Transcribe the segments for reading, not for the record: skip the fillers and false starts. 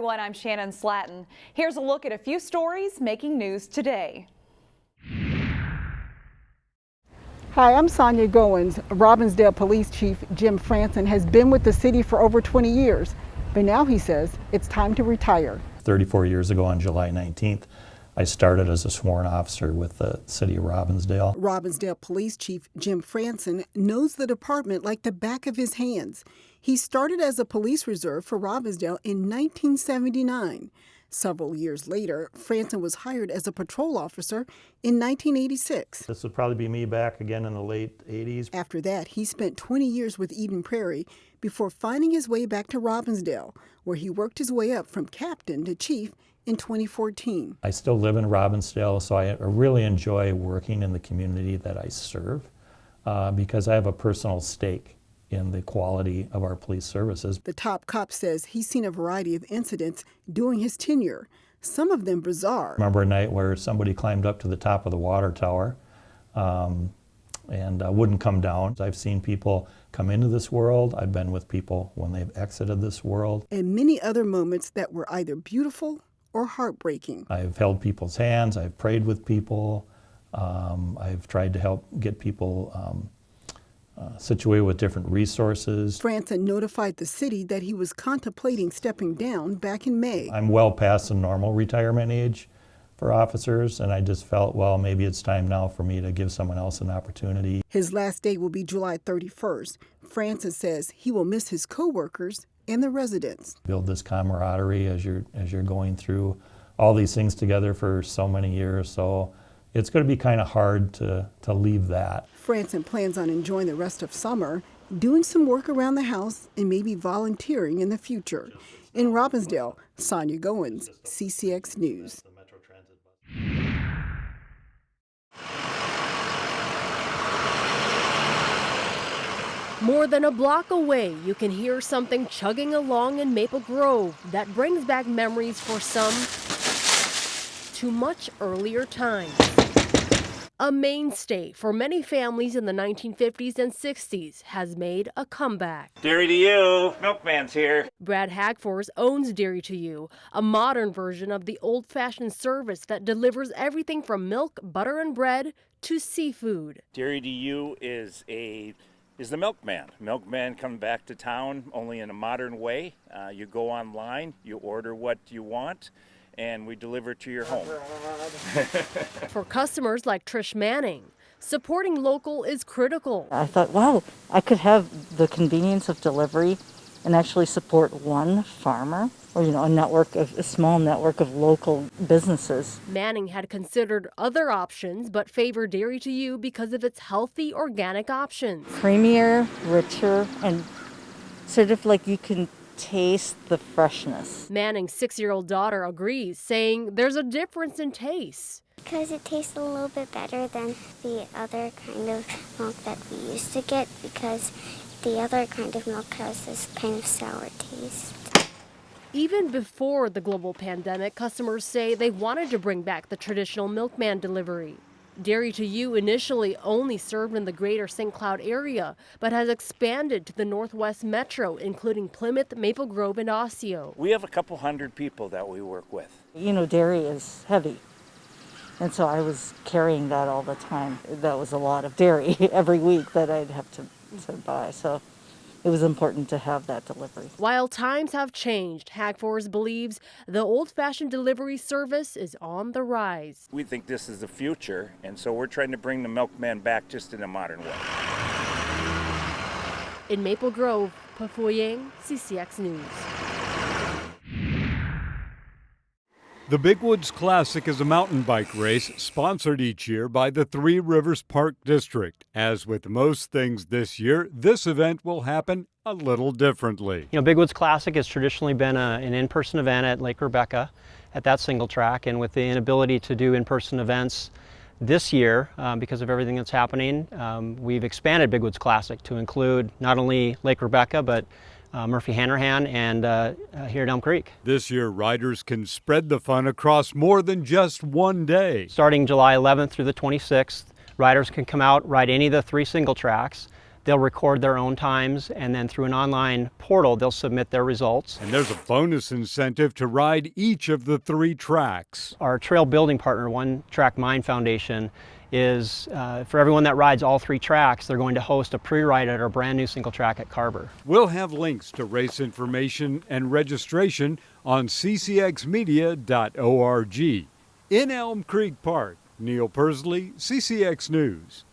everyone, I'm Shannon Slatton. Here's a look at a few stories making news today. Hi, I'm Sonia Goins. Robbinsdale Police Chief Jim Franson has been with the city for over 20 years, but now he says it's time to retire. 34 years ago on July 19th, I started as a sworn officer with the city of Robbinsdale. Robbinsdale Police Chief Jim Franson knows the department like the back of his hands. He started as a police reserve for Robbinsdale in 1979. Several years later, Franson was hired as a patrol officer in 1986. This would probably be me back again in the late 80s. After that, he spent 20 years with Eden Prairie before finding his way back to Robbinsdale, where he worked his way up from captain to chief in 2014. I still live in Robbinsdale, so I really enjoy working in the community that I serve because I have a personal stake in the quality of our police services. The top cop says he's seen a variety of incidents during his tenure, some of them bizarre. I remember a night where somebody climbed up to the top of the water tower and wouldn't come down. I've seen people come into this world. I've been with people when they've exited this world. And many other moments that were either beautiful or heartbreaking. I've held people's hands. I've prayed with people. I've tried to help get people situated with different resources. Franson notified the city that he was contemplating stepping down back in May. I'm well past the normal retirement age for officers, and I just felt, well, maybe it's time now for me to give someone else an opportunity. His last day will be July 31st. Franson says he will miss his coworkers and the residents. Build this camaraderie as you're going through all these things together for so many years, so it's going to be kind of hard to leave that. Franson plans on enjoying the rest of summer, doing some work around the house, and maybe volunteering in the future. In Robbinsdale, Sonia Goins, CCX News. More than a block away, you can hear something chugging along in Maple Grove that brings back memories for some to much earlier times. A mainstay for many families in the 1950s and 60s has made a comeback. Dairy to you, Milkman's here. Brad Hagfors owns Dairy to You, a modern version of the old-fashioned service that delivers everything from milk, butter, and bread to seafood. Dairy to you is the Milkman. Milkman comes back to town only in a modern way. You go online, you order what you want, and we deliver it to your home. For customers like Trish Manning, supporting local is critical. I thought, wow, I could have the convenience of delivery and actually support one farmer or, a small network of local businesses. Manning had considered other options but favored Dairy to You because of its healthy organic options. Creamier, richer, and sort of like you can taste the freshness. Manning's 6-year-old daughter agrees, saying there's a difference in taste. Because it tastes a little bit better than the other kind of milk that we used to get, because the other kind of milk has this kind of sour taste. Even before the global pandemic, customers say they wanted to bring back the traditional Milkman delivery. Dairy to You initially only served in the greater St. Cloud area, but has expanded to the Northwest Metro, including Plymouth, Maple Grove, and Osseo. We have a couple hundred people that we work with. Dairy is heavy, and so I was carrying that all the time. That was a lot of dairy every week that I'd have to buy, so it was important to have that delivery. While times have changed, Hagfors believes the old-fashioned delivery service is on the rise. We think this is the future, and so we're trying to bring the Milkman back just in a modern way. In Maple Grove, Pafoyang, CCX News. The Big Woods Classic is a mountain bike race sponsored each year by the Three Rivers Park District. As with most things this year, this event will happen a little differently. Big Woods Classic has traditionally been an in-person event at Lake Rebecca at that single track, and with the inability to do in-person events this year, because of everything that's happening, we've expanded Big Woods Classic to include not only Lake Rebecca, but Murphy Hanrahan and here at Elm Creek. This year, riders can spread the fun across more than just one day. Starting July 11th through the 26th, riders can come out, ride any of the 3 single tracks. they'll record their own times, and then through an online portal, they'll submit their results. And there's a bonus incentive to ride each of the 3 tracks. Our trail building partner, One Track Mind Foundation, is for everyone that rides all 3 tracks, they're going to host a pre-ride at our brand new single track at Carver. We'll have links to race information and registration on ccxmedia.org. In Elm Creek Park, Neil Persley, CCX News.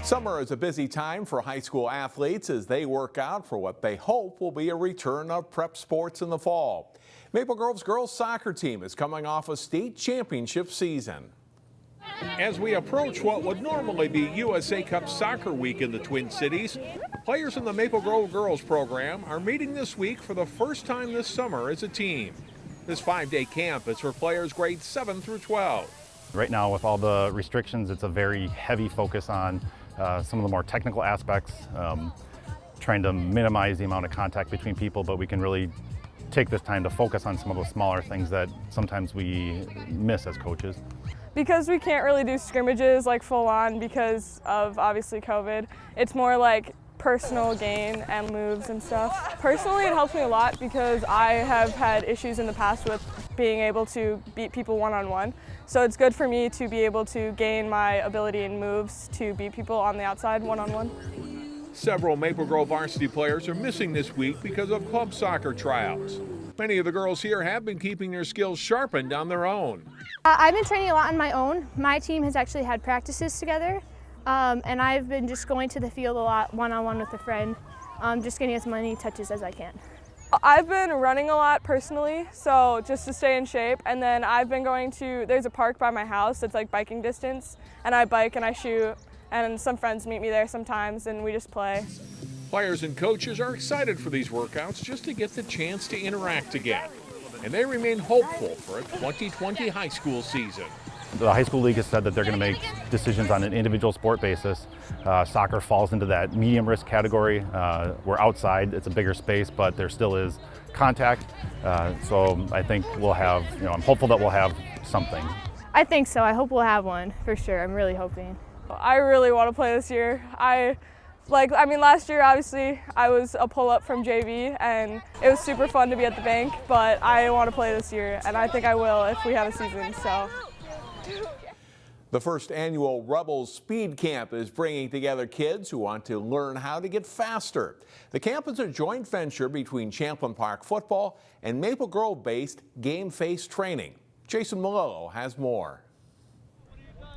Summer is a busy time for high school athletes as they work out for what they hope will be a return of prep sports in the fall. Maple Grove's girls soccer team is coming off a state championship season. As we approach what would normally be USA Cup Soccer Week in the Twin Cities, players in the Maple Grove girls program are meeting this week for the first time this summer as a team. This 5-day camp is for players grades 7 through 12. Right now, with all the restrictions, it's a very heavy focus on some of the more technical aspects, trying to minimize the amount of contact between people, but we can really take this time to focus on some of those smaller things that sometimes we miss as coaches. Because we can't really do scrimmages like full on because of obviously COVID, it's more like personal gain and moves and stuff. Personally, it helps me a lot because I have had issues in the past with being able to beat people one-on-one. So it's good for me to be able to gain my ability and moves to beat people on the outside one-on-one. Several Maple Grove varsity players are missing this week because of club soccer tryouts. Many of the girls here have been keeping their skills sharpened on their own. I've been training a lot on my own. My team has actually had practices together, and I've been just going to the field a lot one-on-one with a friend, just getting as many touches as I can. I've been running a lot personally, so just to stay in shape, and then I've been going to, there's a park by my house that's like biking distance, and I bike and I shoot, and some friends meet me there sometimes and we just play. Players and coaches are excited for these workouts just to get the chance to interact again, and they remain hopeful for a 2020 high school season. The high school league has said that they're going to make decisions on an individual sport basis. Soccer falls into that medium risk category. We're outside, it's a bigger space, but there still is contact. So I think we'll have, I'm hopeful that we'll have something. I think so. I hope we'll have one for sure. I'm really hoping. I really want to play this year. Last year obviously I was a pull-up from JV and it was super fun to be at the bank, but I want to play this year and I think I will if we have a season. So. The first annual Rebels Speed Camp is bringing together kids who want to learn how to get faster. The camp is a joint venture between Champlin Park Football and Maple Grove-based Game Face Training. Jason Malillo has more.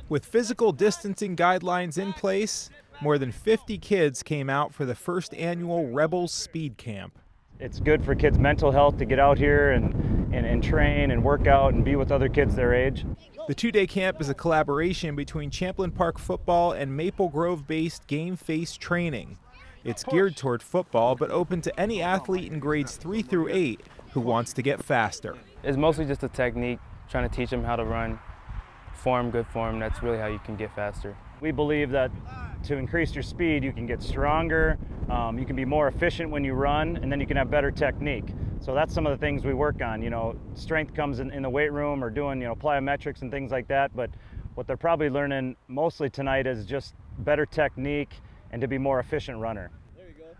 With physical distancing guidelines in place, more than 50 kids came out for the first annual Rebels Speed Camp. It's good for kids' mental health to get out here and train and work out and be with other kids their age. The two-day camp is a collaboration between Champlin Park Football and Maple Grove-based Game Face Training. It's geared toward football, but open to any athlete in grades 3 through 8 who wants to get faster. It's mostly just a technique, trying to teach them how to run, good form. That's really how you can get faster. We believe that to increase your speed, you can get stronger, you can be more efficient when you run, and then you can have better technique. So that's some of the things we work on. Strength comes in the weight room or doing, plyometrics and things like that. But what they're probably learning mostly tonight is just better technique and to be more efficient runner.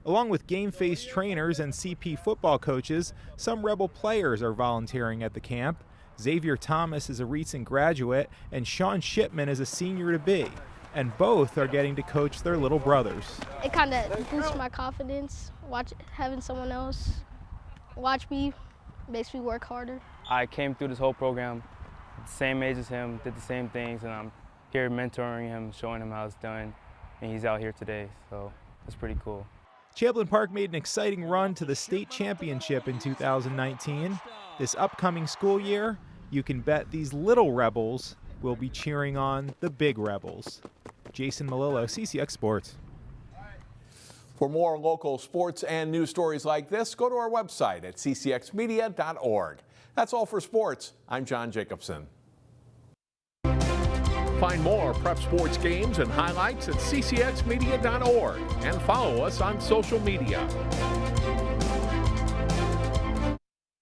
Along with game-face trainers and CP football coaches, some Rebel players are volunteering at the camp. Xavier Thomas is a recent graduate, and Sean Shipman is a senior to be. And both are getting to coach their little brothers. It kind of boosts my confidence. Having someone else watch me makes me work harder. I came through this whole program at the same age as him, did the same things, and I'm here mentoring him, showing him how it's done, and he's out here today, so it's pretty cool. Champlin Park made an exciting run to the state championship in 2019. This upcoming school year, you can bet these little Rebels will be cheering on the big Rebels. Jason Malillo, CCX Sports. For more local sports and news stories like this, go to our website at ccxmedia.org. That's all for sports. I'm John Jacobson. Find more prep sports games and highlights at ccxmedia.org and follow us on social media.